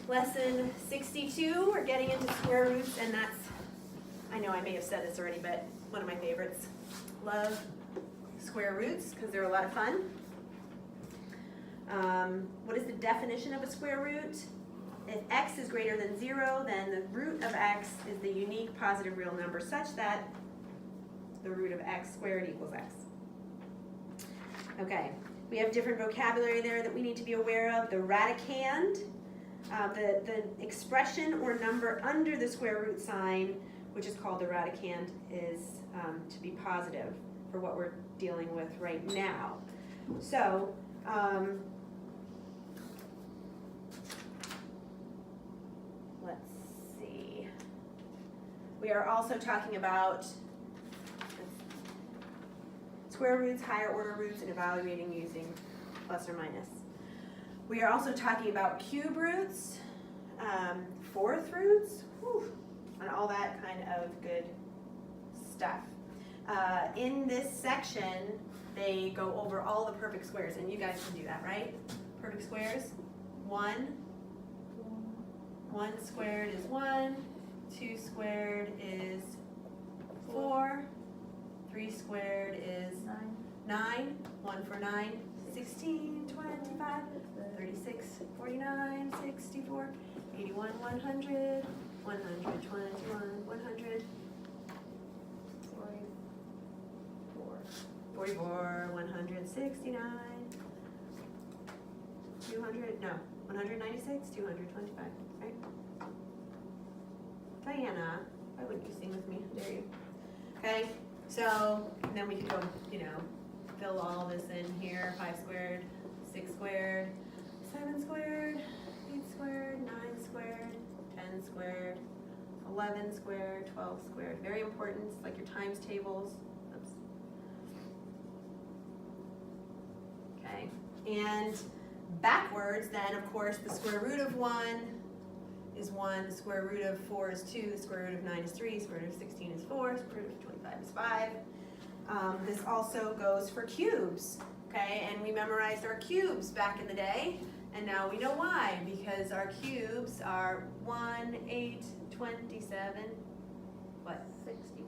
Lesson 62, we're getting into square roots, and that's, I know I may have said this already, but one of my favorites. Love square roots because they're a lot of fun. What is the definition of a square root? If x is greater than 0, then the root of x is the unique positive real number such that the root of x squared equals x. Okay, we have different vocabulary there that we need to be aware of. The radicand, the expression or number under the square root sign, which is called the radicand, is to be positive for what we're dealing with right now. So, let's see. We are also talking about square roots, higher order roots, and evaluating using plus or minus. We are also talking about cube roots, fourth roots, and all that kind of good stuff. In this section, they go over all the perfect squares, and you guys can do that, right? Perfect squares, 1 squared is 1, 2 squared is 4, 3 squared is 9, 1 for 9, 16, 25, 36, 49, 64, 81, 100, 121, 100, 44, 169, 200, no, 196, 225, right? Diana, why wouldn't you sing with me? Dare you? Okay, so then we can go, fill all this in here. 5 squared, 6 squared, 7 squared, 8 squared, 9 squared, 10 squared, 11 squared, 12 squared. Very important, it's like your times tables. Oops. Okay, and backwards then, of course, the square root of 1 is 1, the square root of 4 is 2, the square root of 9 is 3, square root of 16 is 4, square root of 25 is 5. This also goes for cubes, okay? And we memorized our cubes back in the day, and now we know why, because our cubes are 1, 8, 27, what? 64.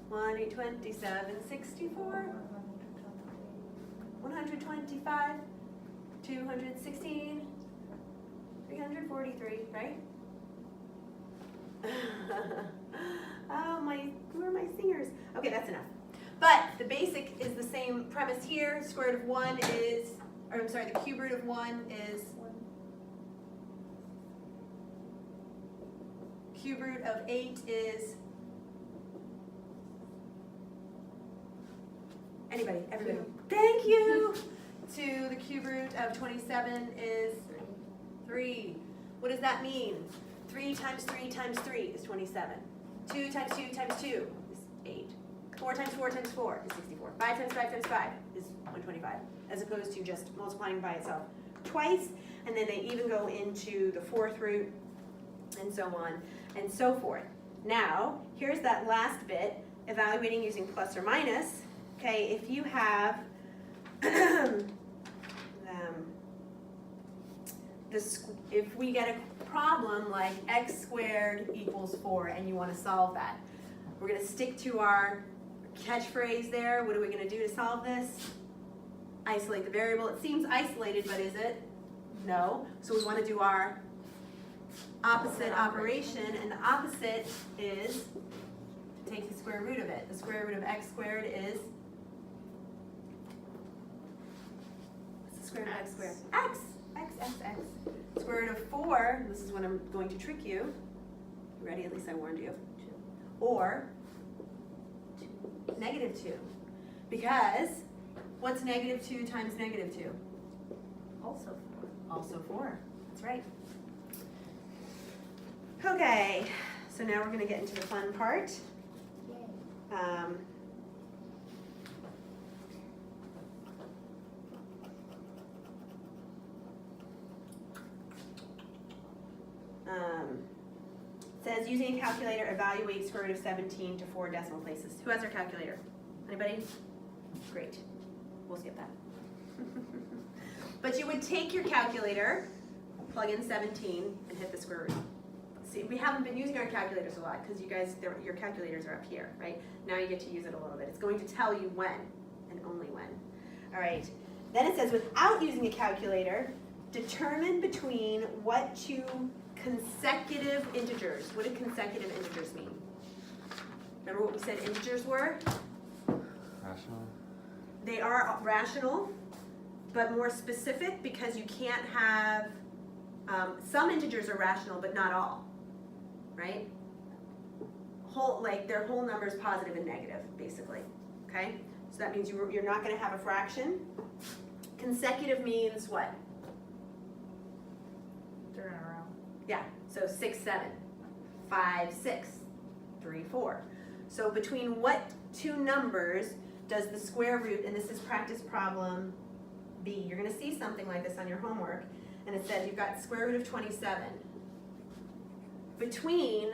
1, 8, 27, 64, 125, 216, 343, right? Oh, who are my singers? Okay, that's enough. But the basic is the same premise here. Square root of 1 is, or I'm sorry, the cube root of 1 is, cube root of 8 is, anybody, everybody. Thank you. To the cube root of 27 is 3. What does that mean? 3 times 3 times 3 is 27. 2 times 2 times 2 is 8. 4 times 4 times 4 is 64. 5 times 5 times 5 is 125, as opposed to just multiplying by itself twice, and then they even go into the fourth root, and so on and so forth. Now, here's that last bit, evaluating using plus or minus. Okay, if you have if we get a problem like x squared equals 4 and you want to solve that, we're going to stick to our catchphrase there. What are we going to do to solve this? Isolate the variable. It seems isolated, but is it? No. So we want to do our opposite operation, and the opposite is to take the square root of it. The square root of x squared is, what's the square root of x squared? X. Square root of 4, this is when I'm going to trick you. Ready? At least I warned you. 2. Or negative 2. Because what's negative 2 times negative 2? Also 4. Also 4. That's right. Okay, so now we're going to get into the fun part. Says using a calculator, evaluate square root of 17 to 4 decimal places. Who has their calculator? Anybody? Great. We'll skip that. But you would take your calculator, plug in 17 and hit the square root. See, we haven't been using our calculators a lot because you guys, your calculators are up here, right? Now you get to use it a little bit. It's going to tell you when and only when. All right. Then it says, without using a calculator, determine between what two consecutive integers. What do consecutive integers mean? Remember what we said integers were? Rational. They are rational, but more specific because you can't have, some integers are rational, but not all, right? Like their whole numbers, positive and negative, basically, okay? So that means you're not gonna have a fraction. Consecutive means what? They're in a row. Yeah, so 6, 7, 5, 6, 3, 4. So between what two numbers does the square root, and this is practice problem B. You're gonna see something like this on your homework, and it says you've got square root of 27. Between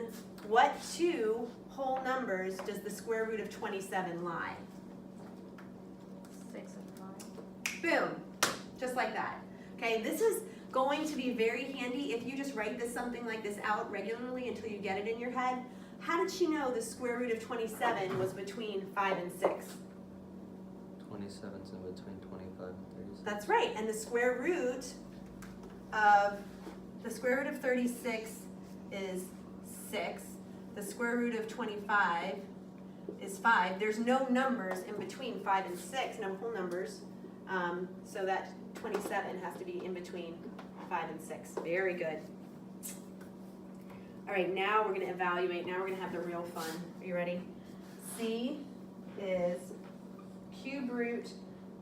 what two whole numbers does the square root of 27 lie? 6 and 5. Boom, just like that. Okay, this is going to be very handy if you just write this something like this out regularly until you get it in your head. How did she know the square root of 27 was between 5 and 6? 27's in between 25 and 36. That's right, and the square root of 36 is 6. The square root of 25 is 5. There's no numbers in between 5 and 6, no whole numbers. So that 27 has to be in between 5 and 6. Very good. All right, now we're going to evaluate. Now we're going to have the real fun. Are you ready? C is cube root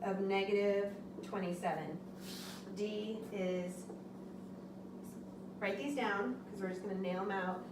of negative 27. D is, write these down because we're just going to nail them out.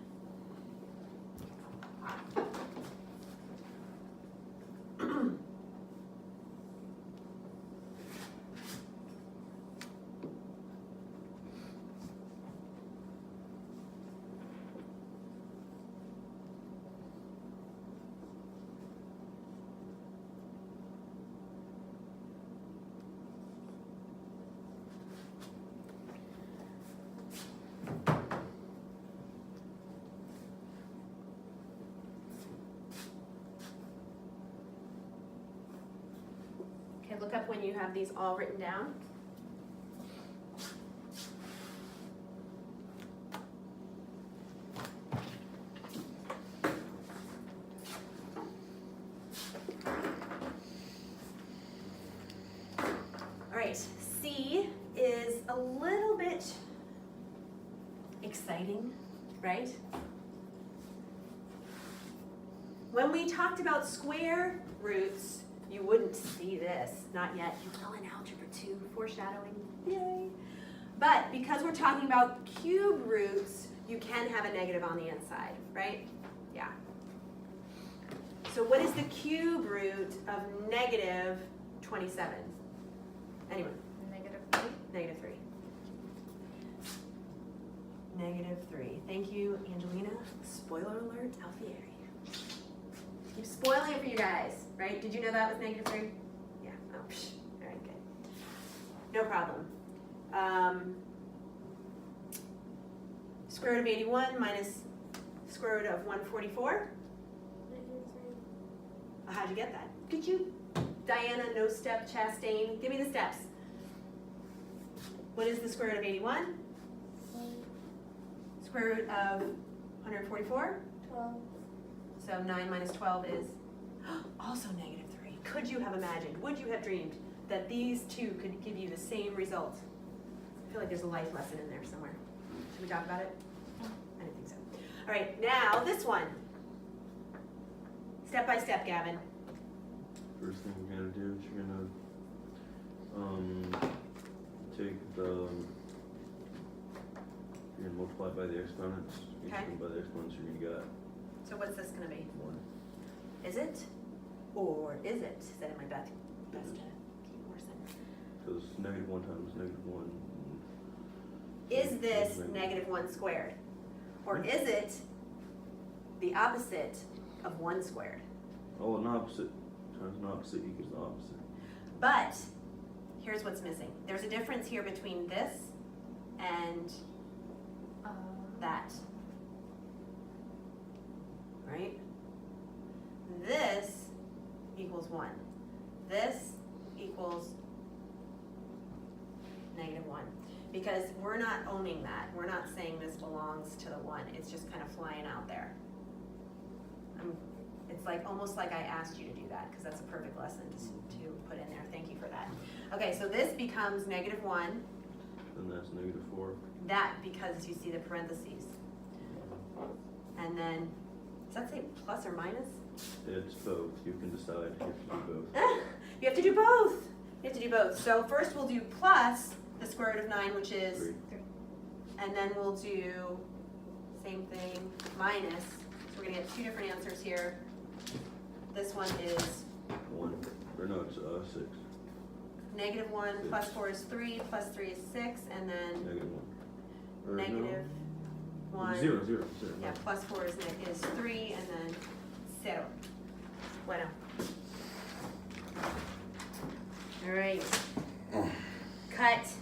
Okay, look up when you have these all written down. All right, C is a little bit exciting, right? When we talked about square roots, you wouldn't see this, not yet. You will in Algebra 2, foreshadowing, yay. But because we're talking about cube roots, you can have a negative on the inside, right? Yeah. So what is the cube root of negative 27? Anyone? Negative 3. Negative 3. Negative 3. Thank you, Angelina. Spoiler alert, Alfieri. Keep spoiling it for you guys, right? Did you know that was negative 3? Yeah. Oh, psh. All right, good. No problem. Square root of 81 minus square root of 144. Negative 3. How'd you get that? Could you, Diana, no step, Chastain? Give me the steps. What is the square root of 81? Square root of 144? 12. So 9 minus 12 is also negative 3. Could you have imagined, would you have dreamed that these two could give you the same result? I feel like there's a life lesson in there somewhere. Should we talk about it? I didn't think so. All right, now this one. Step by step, Gavin. First thing you're gonna do is you're gonna take the, you're gonna multiply by the exponents. Each Okay. one by the exponents you're gonna get So what's this going to be? 1. Is it? Or is it? Is that in my best keep more sense? Because negative 1 times negative 1. Is this negative 1 squared? Or is it the opposite of 1 squared? Oh, an opposite times an opposite equals the opposite. But here's what's missing. There's a difference here between this and that. Right? This equals 1. This equals -1. Because we're not owning that. We're not saying this belongs to the 1. It's just kind of flying out there. It's like almost like I asked you to do that because that's a perfect lesson to put in there. Thank you for that. Okay, so this becomes -1. And that's -4. That because you see the parentheses. And then, does that say plus or minus? It's both. You can decide. You have to do both. You have to do both. You have to do both. So first we'll do plus the square root of 9, which is, 3. and then we'll do same thing, minus. So we're gonna get 2 different answers here. This one is 1. Or no, it's 6. -1, plus 4 is 3, plus 3 is 6, and then -1. Or -1. 0, 0, 0. Yeah, plus 4 is 3, and then 0. Bueno. All right. Cut.